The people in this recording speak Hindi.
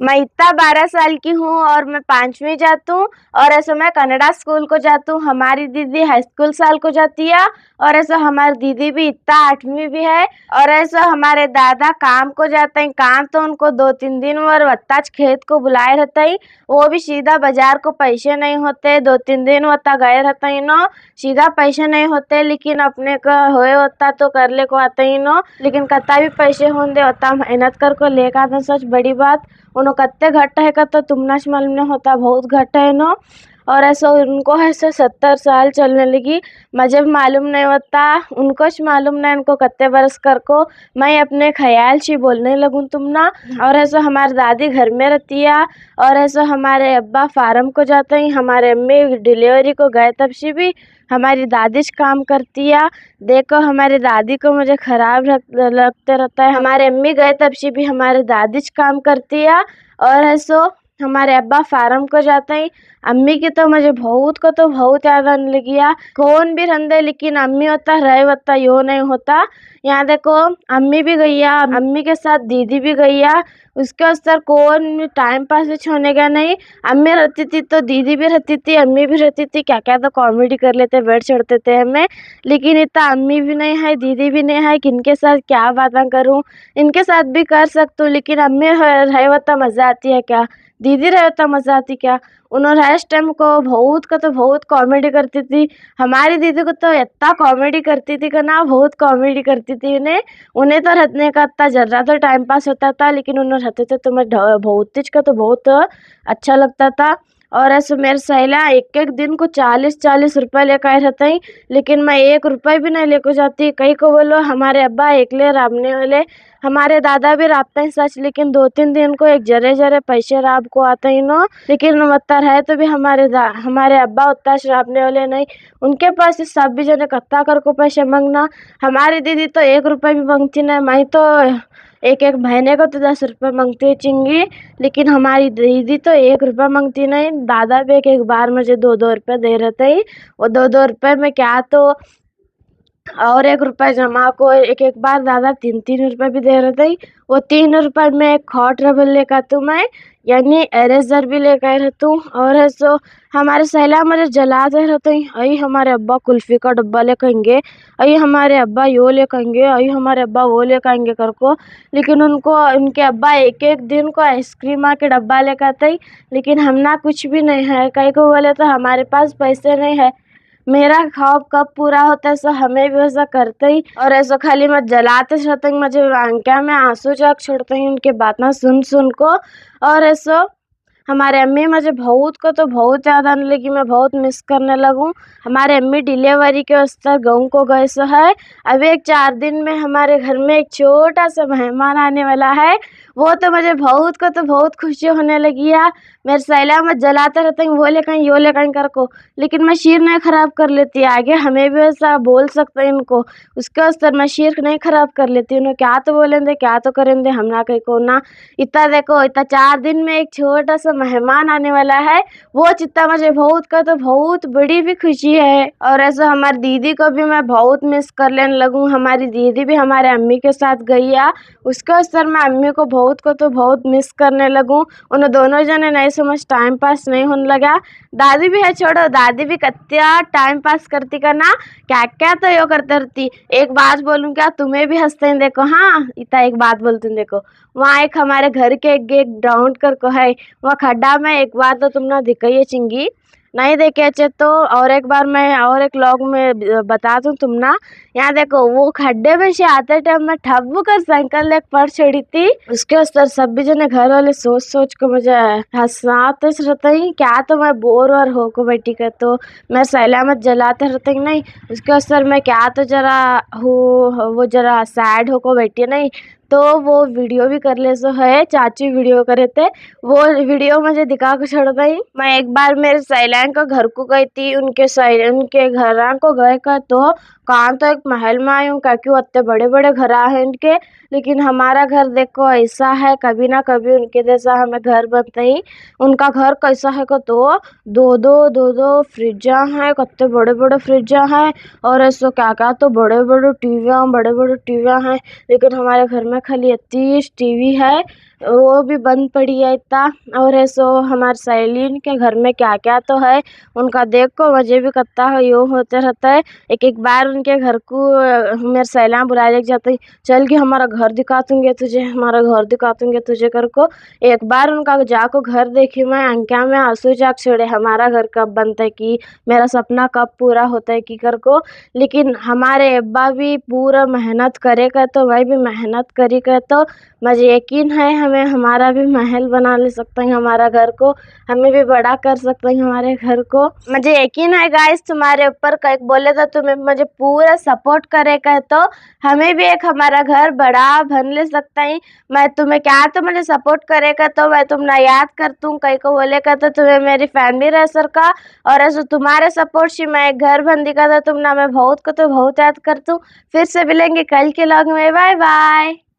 मैं इतना 12 साल की हूँ और मैं 5वीं जाती हूँ और ऐसे मैं कनाडा स्कूल को जाती हूँ। हमारी दीदी हाई स्कूल साल को जाती है और ऐसा हमारी दीदी भी इतना 8वीं भी है। और ऐसा हमारे दादा काम को जाते हैं। काम तो उनको 2-3 दिन और वत्ताच खेत को बुलाए रहते हैं। वो भी सीधा बाजार को पैसे नहीं होते, 2-3 दिन वत्ता गए रहते हैं नो, सीधा पैसे नहीं होते। लेकिन अपने को होए होता तो कर ले को आते ही नो, लेकिन कत्ता भी पैसे होंगे होता मेहनत कर को लेकर आते। सच बड़ी बात उन्हों कत्ते घट है का तो तुमनाच मालूम नहीं होता, बहुत घट है नो। और ऐसा उनको ऐसे 70 साल चलने लगी, मुझे भी मालूम नहीं होता, उनको मालूम नहीं उनको कत्ते बरस कर को। मैं अपने ख्याल से बोलने लगूँ तुम ना। और ऐसा हमारी दादी घर में रहती है और ऐसा हमारे अब्बा फार्म को जाते हैं। हमारे अम्मी डिलीवरी को गए तब से भी हमारी दादी काम करती है। देखो हमारी दादी को मुझे खराब लगते रहता है। हमारे अम्मी गए तब से भी हमारे दादी काम करती है और ऐसो हमारे अब्बा फार्म को जाते हैं। अम्मी की तो मुझे बहुत याद आने लगी है। कौन भी रंदे लेकिन अम्मी होता रहे होता यो नहीं होता। यहाँ देखो अम्मी भी गई है, अम्मी के साथ दीदी भी गई है। उसके अस्तर कौन टाइम पास होने का नहीं। अम्मी रहती थी तो दीदी भी रहती थी, अम्मी भी रहती थी, क्या क्या तो कॉमेडी कर लेते, बैठ चढ़ते थे हमें। लेकिन इतना अम्मी भी नहीं है, दीदी भी नहीं है, किनके साथ क्या बातें करूं। इनके साथ भी कर सकती हूँ लेकिन अम्मी रहे होता मज़ा आती है क्या, दीदी रहे होता मज़ा आती क्या। उन्होंने इस टाइम को बहुत कॉमेडी करती थी। हमारी दीदी को तो इतना कॉमेडी करती थी कि ना, बहुत कॉमेडी करती थी उन्हें। उन्हें तो रहने का इतना जर्रा तो टाइम पास होता था, लेकिन उन्हें रहते थे तो मैं बहुत का तो बहुत अच्छा लगता था। और ऐसे मेरे सहेला एक दिन को 40-40 रुपये लेकर आए रहते हैं, लेकिन मैं 1 रुपये भी नहीं लेकर जाती। कहीं को बोलो हमारे अब्बा एकले राबने वाले, हमारे दादा भी राबते हैं सच, लेकिन 2-3 दिन को एक जरे जरे पैसे राब को आते ही नो। लेकिन उतना है तो भी हमारे अब्बा उतना राबने वाले नहीं। उनके पास सब भी जने कत्ता कर को पैसे मांगना। हमारी दीदी तो 1 रुपये भी मांगती नहीं। मैं तो एक महीने को तो 10 रुपये मांगती है चिंगी, लेकिन हमारी दीदी तो 1 रुपया मांगती नहीं। दादा भी एक बार मुझे 2-2 रुपये दे रहे थे। वो 2-2 रुपये में क्या तो और 1 रुपया जमा को एक बार दादा 3-3 रुपये भी दे रहे थे। वो 3 रुपये में एक हॉट रबड़ लेकर आती हूँ मैं, यानी इरेजर भी लेकर रहती हूँ। और है सो हमारे सहेला मुझे जलाते रहते हैं, अई हमारे अब्बा कुल्फ़ी का डब्बा लेकर आएंगे, अई हमारे अब्बा यो लेकर आएंगे, अई हमारे अब्बा वो लेकर आएंगे कर को। लेकिन उनके अब्बा एक दिन को आइसक्रीम के डब्बा लेकर आते हैं, लेकिन हम ना कुछ भी नहीं है। कहीं को बोले तो हमारे पास पैसे नहीं है। मेरा ख्वाब कब पूरा होता है, सो हमें भी वैसा करते ही। और ऐसा खाली मैं जलाते रहते हैं, मुझे आंखें में आंसू जाग छोड़ते हैं उनके बातें सुन को। और ऐसा हमारे अम्मी मुझे बहुत याद आने लगी, मैं बहुत मिस करने लगूँ। हमारे अम्मी डिलीवरी के वास्ते गाँव को गए सो है। अभी 4 दिन में हमारे घर में एक छोटा सा मेहमान आने वाला है। वो तो मुझे बहुत खुशी होने लगी है। मेरे सहेला में जलाते रहते हैं, वो ले कहीं यो ले कहीं कर को, लेकिन मैं शीर नहीं ख़राब कर लेती। आगे हमें भी ऐसा बोल सकते हैं इनको, उसके वास्ते मैं शीर नहीं ख़राब कर लेती। उन्हें क्या तो बोलेंगे, क्या तो करेंगे, हम ना कहीं को ना। इतना देखो, इतना 4 दिन में एक छोटा सा मेहमान आने वाला है। वो चित्ता मुझे बहुत बड़ी भी खुशी है। और ऐसा हमारी दीदी को भी मैं बहुत मिस कर लेने लगूँ। हमारी दीदी भी हमारे अम्मी के साथ गई है, उसके असर मैं अम्मी को बहुत मिस करने लगूँ। उन दोनों जने नहीं समझ टाइम पास नहीं होने लगा। दादी भी है, छोड़ो, दादी भी कत्या टाइम पास करती करना, क्या क्या तो यो करते रहती। एक बात बोलूँ क्या, तुम्हें भी हंसते हैं देखो। हाँ, इतना एक बात बोलती हूँ देखो, वहाँ एक हमारे घर के एक ग्राउंड कर को है, वहाँ खड्डा में एक बार तो तुमने दिखाई है चिंगी, नहीं देखे अच्छे तो और एक बार मैं और एक व्लॉग में बता दूँ तुम ना। यहाँ देखो, वो खड्डे में से आते टाइम मैं ठब्बू कर साइकिल लेकर पड़ चढ़ी थी। उसके अस्तर सब भी जने घर वाले सोच को मुझे हंसाते रहते हैं। क्या तो मैं बोर हो को बैठी कर तो मैं सैला मत जलाते रहते नहीं। उसके असर में क्या तो जरा वो जरा सैड हो को बैठी नहीं, तो वो वीडियो भी कर ले सो है। चाची वीडियो करे थे, वो वीडियो मुझे दिखा के छोड़ गई। मैं एक बार मेरे सहेलियों का घर को गई थी, उनके घर को गए का तो कहाँ तो एक महल में आई हूँ, क्योंकि वो इतने बड़े बड़े घर हैं उनके। लेकिन हमारा घर देखो ऐसा है, कभी ना कभी उनके जैसा हमें घर बनता ही। उनका घर कैसा है को तो दो फ्रिजा हैं, कितने बड़े बड़े फ्रिजा हैं। और ऐसा क्या तो बड़े बड़े टीवियाँ हैं। लेकिन हमारे घर में खाली 30 टीवी है। वो भी बंद पड़ी है इतना। और ऐसो हमारे सहेली के घर में क्या क्या तो है, उनका देख को मुझे भी कत्ता है यो होते रहता है। एक बार उनके घर को मेरे सहेलियाँ बुला ले जाती, चल कि हमारा घर दिखा दूंगे तुझे, हमारा घर दिखा दूंगे तुझे कर को। एक बार उनका जाको घर देखी मैं, अंक्या में आंसू जाग छोड़े, हमारा घर कब बनता है कि मेरा सपना कब पूरा होता है कि कर को। लेकिन हमारे अब्बा भी पूरा मेहनत करेगा तो मैं भी मेहनत करी कर, तो मुझे यकीन है हमें हमारा भी महल बना ले सकते हैं, हमारा घर को हमें भी बड़ा कर सकते हैं हमारे घर को। मुझे यकीन है गाइस तुम्हारे ऊपर कहीं बोले तो तुम्हें मुझे पूरा सपोर्ट करेगा, तो हमें भी एक हमारा घर बड़ा बन ले सकता है। मैं तुम्हें क्या तो मुझे सपोर्ट करेगा तो मैं तुमने याद कर दूँ, कहीं को बोलेगा तो तुम्हें मेरी फैमिली रह सर का। और ऐसे तुम्हारे सपोर्ट से मैं एक घर बंदी का, तो तुमने मैं बहुत को तो बहुत याद कर दूँ। फिर से मिलेंगे कल के व्लॉग में, बाय बाय।